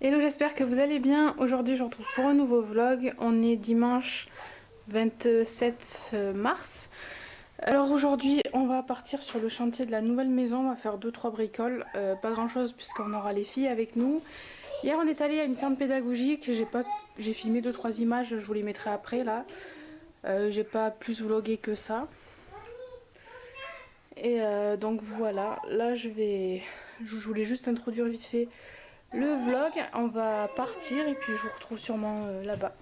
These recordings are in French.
Hello, j'espère que vous allez bien. Aujourd'hui, je vous retrouve pour un nouveau vlog. On est dimanche 27 mars. Alors aujourd'hui, on va partir sur le chantier de la nouvelle maison. On va faire 2-3 bricoles. Pas grand chose puisqu'on aura les filles avec nous. Hier, on est allé à une ferme pédagogique. J'ai filmé 2-3 images. Je vous les mettrai après là. J'ai pas plus vlogué que ça. Et donc voilà. Là, je voulais juste introduire vite fait le vlog. On va partir et puis je vous retrouve sûrement là-bas.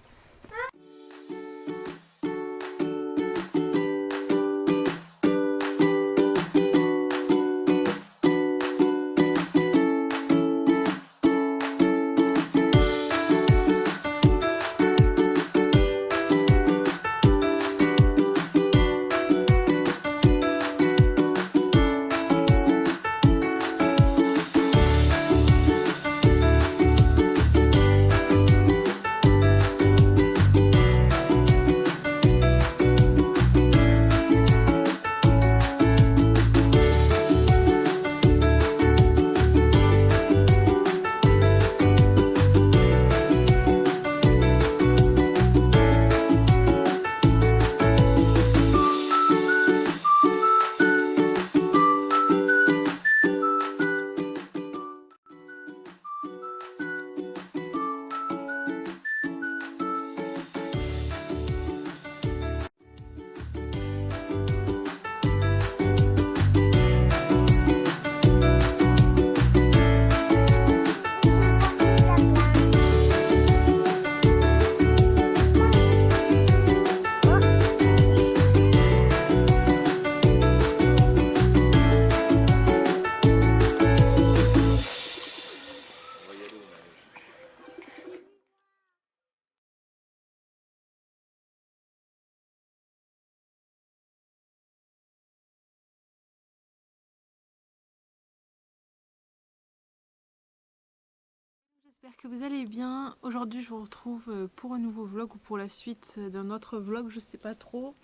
J'espère que vous allez bien. Aujourd'hui, je vous retrouve pour un nouveau vlog ou pour la suite d'un autre vlog, je sais pas trop.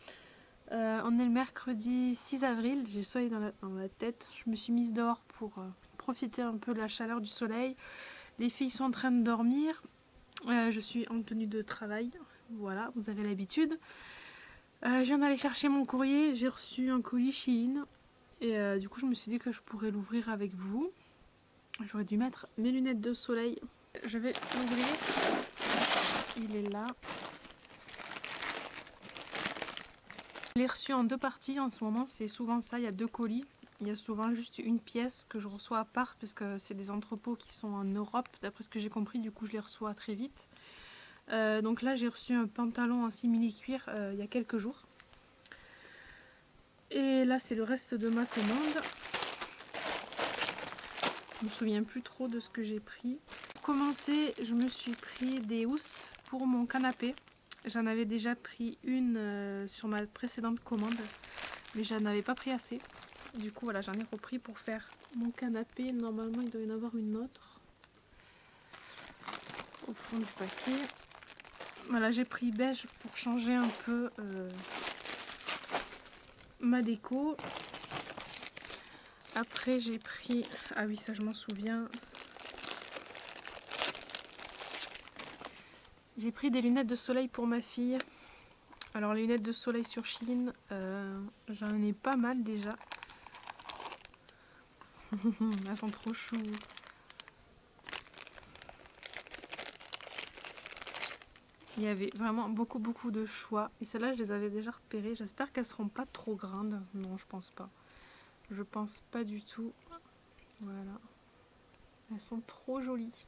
On est le mercredi 6 avril, j'ai le soleil dans la tête. Je me suis mise dehors pour profiter un peu de la chaleur du soleil. Les filles sont en train de dormir. Je suis en tenue de travail, voilà, vous avez l'habitude. Je viens d'aller chercher mon courrier, j'ai reçu un colis Shein. Et du coup, je me suis dit que je pourrais l'ouvrir avec vous. J'aurais dû mettre mes lunettes de soleil. Je vais l'ouvrir. Il est là. Je l'ai reçu en deux parties en ce moment. C'est souvent ça. Il y a deux colis. Il y a souvent juste une pièce que je reçois à part parce que c'est des entrepôts qui sont en Europe. D'après ce que j'ai compris, du coup, je les reçois très vite. Donc là, j'ai reçu un pantalon en simili-cuir il y a quelques jours. Et là, c'est le reste de ma commande. Je me souviens plus trop de ce que j'ai pris. Pour commencer, je me suis pris des housses pour mon canapé. J'en avais déjà pris une sur ma précédente commande, mais j'en avais pas pris assez. Du coup, voilà, j'en ai repris pour faire mon canapé. Normalement, il doit y en avoir une autre au fond du paquet. Voilà, j'ai pris beige pour changer un peu ma déco. Après, j'ai pris... Ah oui, ça, je m'en souviens. J'ai pris des lunettes de soleil pour ma fille. Alors les lunettes de soleil sur Shein, j'en ai pas mal déjà. Elles sont trop chou. Il y avait vraiment beaucoup de choix. Et celles-là, je les avais déjà repérées. J'espère qu'elles seront pas trop grandes. Non, je pense pas. Je pense pas du tout. Voilà. Elles sont trop jolies.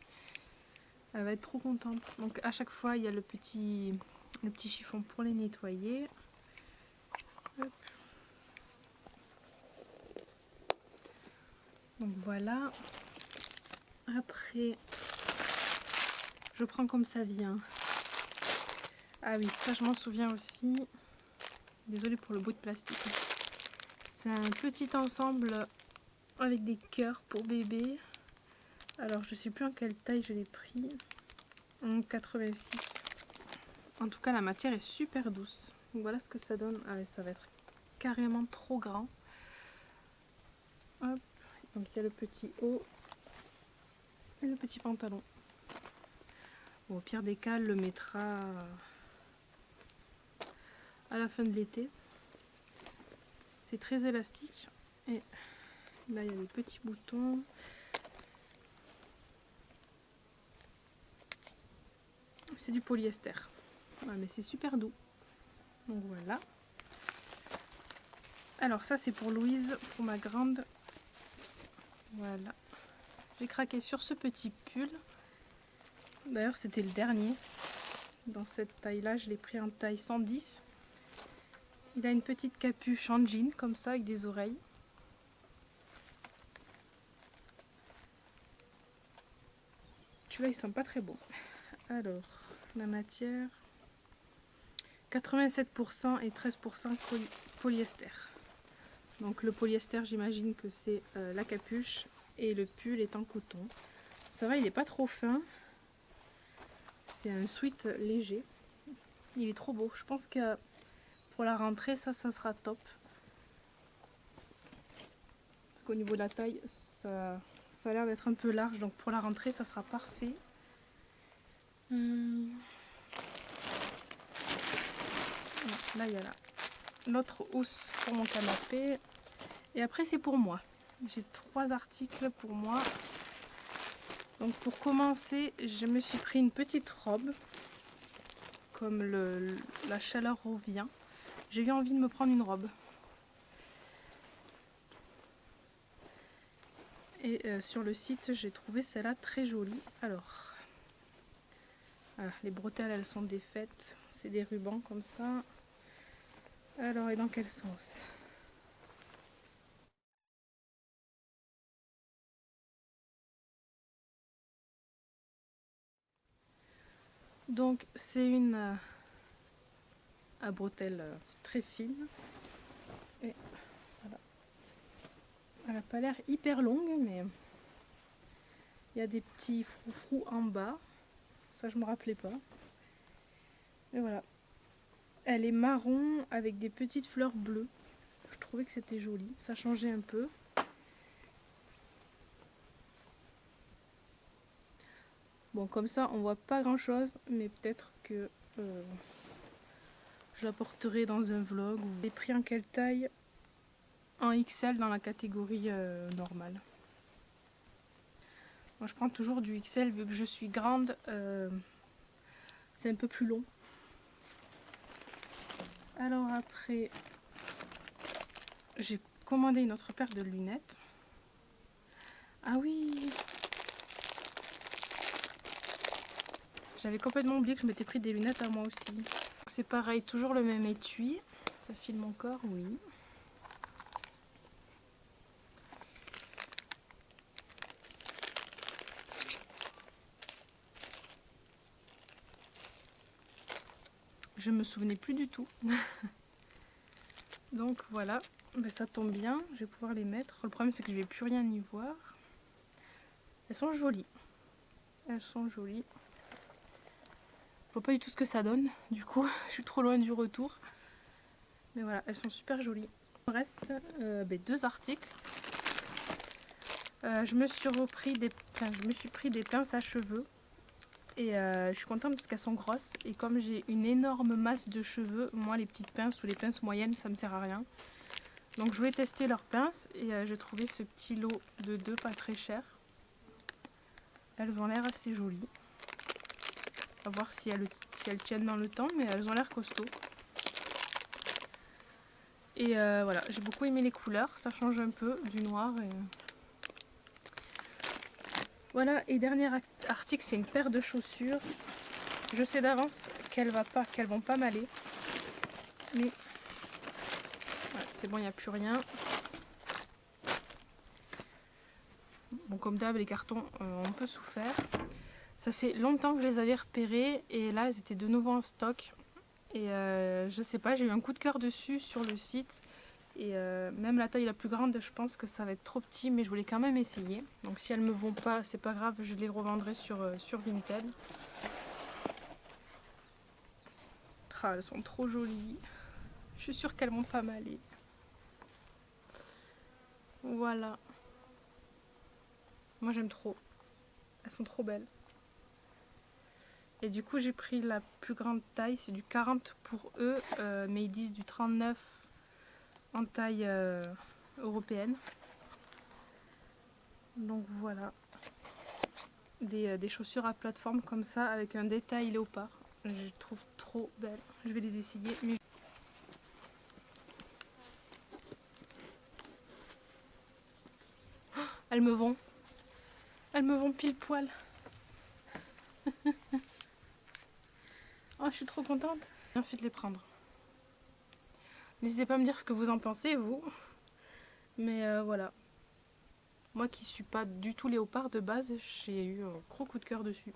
Elle va être trop contente. Donc à chaque fois, il y a le petit chiffon pour les nettoyer. Hop. Donc voilà. Après, je prends comme ça vient. Ah oui, ça je m'en souviens aussi. Désolée pour le bruit de plastique. C'est un petit ensemble avec des cœurs pour bébé. Alors je sais plus en quelle taille je l'ai pris. En 86. En tout cas la matière est super douce. Donc voilà ce que ça donne. Ah ouais, ça va être carrément trop grand. Hop. Donc il y a le petit haut et le petit pantalon. Bon, au pire des cas, elle le mettra à la fin de l'été. C'est très élastique. Et là, il y a des petits boutons. C'est du polyester. Ouais, mais c'est super doux. Donc voilà. Alors ça, c'est pour Louise, pour ma grande. Voilà. J'ai craqué sur ce petit pull. D'ailleurs, c'était le dernier. Dans cette taille-là, je l'ai pris en taille 110. Il a une petite capuche en jean, comme ça, avec des oreilles. Celui-là, il sent pas très bon. Alors, la matière, 87% et 13% polyester. Donc le polyester, j'imagine que c'est la capuche et le pull est en coton. Ça va, il n'est pas trop fin. C'est un sweat léger. Il est trop beau. Je pense que pour la rentrée, ça sera top. Parce qu'au niveau de la taille, ça a l'air d'être un peu large. Donc pour la rentrée, ça sera parfait. Là, il y a l'autre housse pour mon canapé. Et après, c'est pour moi. J'ai 3 articles pour moi. Donc pour commencer, je me suis pris une petite robe. Comme la chaleur revient, j'ai eu envie de me prendre une robe. Et sur le site, j'ai trouvé celle-là très jolie. Alors, voilà, les bretelles, elles sont défaites. C'est des rubans comme ça. Alors, et dans quel sens? Donc, c'est une à bretelles très fine. Et voilà. Elle n'a pas l'air hyper longue, mais il y a des petits froufrous en bas. Ça, je me rappelais pas. Et voilà. Elle est marron avec des petites fleurs bleues. Je trouvais que c'était joli. Ça changeait un peu. Bon, comme ça, on voit pas grand chose, mais peut-être que je la porterai dans un vlog. J'ai pris en quelle taille? En XL dans la catégorie normale. Moi, je prends toujours du XL vu que je suis grande. C'est un peu plus long. Alors après, j'ai commandé une autre paire de lunettes. Ah oui! J'avais complètement oublié que je m'étais pris des lunettes à moi aussi. C'est pareil, toujours le même étui. Ça filme encore, oui. Je me souvenais plus du tout. Donc voilà, ben, ça tombe bien, je vais pouvoir les mettre. Le problème c'est que je vais plus rien y voir. Elles sont jolies. Elles sont jolies. Je vois pas du tout ce que ça donne, du coup, je suis trop loin du retour. Mais voilà, elles sont super jolies. Il me reste 2 articles. Je me suis pris des pinces à cheveux. Et je suis contente parce qu'elles sont grosses. Et comme j'ai une énorme masse de cheveux, moi les petites pinces ou les pinces moyennes, ça me sert à rien. Donc je voulais tester leurs pinces et j'ai trouvé ce petit lot de 2 pas très cher. Elles ont l'air assez jolies. À voir si elles tiennent dans le temps, mais elles ont l'air costauds. Et voilà, j'ai beaucoup aimé les couleurs, ça change un peu du noir. Et... Voilà, et dernier article, c'est une paire de chaussures. Je sais d'avance qu'elles vont pas m'aller. Mais voilà, c'est bon, il n'y a plus rien. Bon, comme d'hab, les cartons ont un peu souffert. Ça fait longtemps que je les avais repérés et là, elles étaient de nouveau en stock. Et je sais pas, j'ai eu un coup de cœur dessus sur le site. Et même la taille la plus grande, je pense que ça va être trop petit, mais je voulais quand même essayer. Donc si elles me vont pas, c'est pas grave, je les revendrai sur Vinted. Ah, elles sont trop jolies. Je suis sûre qu'elles vont pas m'aller. Voilà. Moi j'aime trop. Elles sont trop belles. Et du coup j'ai pris la plus grande taille, c'est du 40 pour eux, mais ils disent du 39 en taille européenne. Donc voilà, des chaussures à plateforme comme ça avec un détail léopard. Je les trouve trop belles. Je vais les essayer. Mais... oh, elles me vont. Elles me vont pile poil. Oh, je suis trop contente. J'ai envie de les prendre. N'hésitez pas à me dire ce que vous en pensez, vous. Mais voilà. Moi qui suis pas du tout léopard de base, j'ai eu un gros coup de cœur dessus.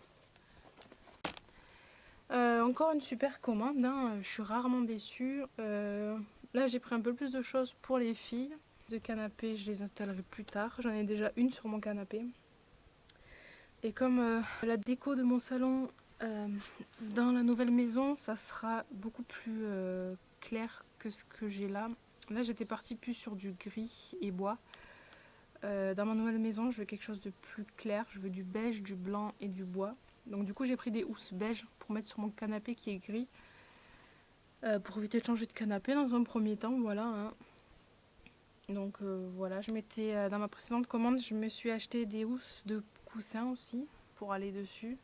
Encore une super commande, hein. Je suis rarement déçue. Là j'ai pris un peu plus de choses pour les filles. De canapé, je les installerai plus tard. J'en ai déjà une sur mon canapé. Et comme la déco de mon salon dans la nouvelle maison, ça sera beaucoup plus clair que ce que j'ai là. Là j'étais partie plus sur du gris et bois. Dans ma nouvelle maison, je veux quelque chose de plus clair. Je veux du beige, du blanc et du bois. Donc du coup, j'ai pris des housses beige pour mettre sur mon canapé qui est gris. Pour éviter de changer de canapé dans un premier temps, voilà. Hein. Donc voilà, je m'étais dans ma précédente commande, je me suis acheté des housses de coussins aussi pour aller dessus.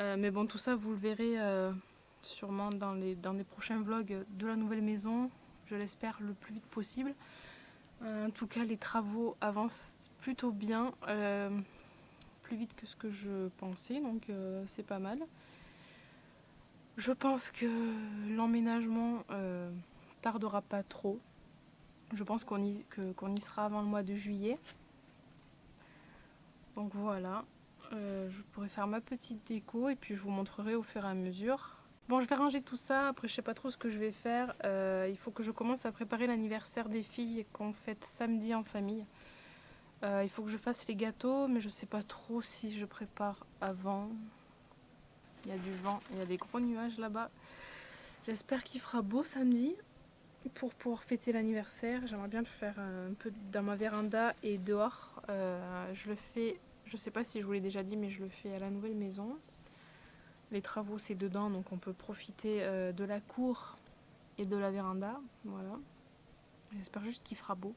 Mais bon, tout ça, vous le verrez sûrement dans les prochains vlogs de la nouvelle maison. Je l'espère le plus vite possible. En tout cas, les travaux avancent plutôt bien, plus vite que ce que je pensais, donc c'est pas mal. Je pense que l'emménagement tardera pas trop. Je pense qu'on y sera avant le mois de juillet. Donc voilà, je pourrais faire ma petite déco et puis je vous montrerai au fur et à mesure. Bon, je vais ranger tout ça, après je sais pas trop ce que je vais faire. Il faut que je commence à préparer l'anniversaire des filles qu'on fête samedi en famille. Il faut que je fasse les gâteaux, mais je sais pas trop si je prépare avant. Il y a du vent, il y a des gros nuages là-bas. J'espère qu'il fera beau samedi pour pouvoir fêter l'anniversaire. J'aimerais bien le faire un peu dans ma véranda et dehors. Je le fais, je sais pas si je vous l'ai déjà dit, mais je le fais à la nouvelle maison. Les travaux c'est dedans, donc on peut profiter de la cour et de la véranda. Voilà. J'espère juste qu'il fera beau.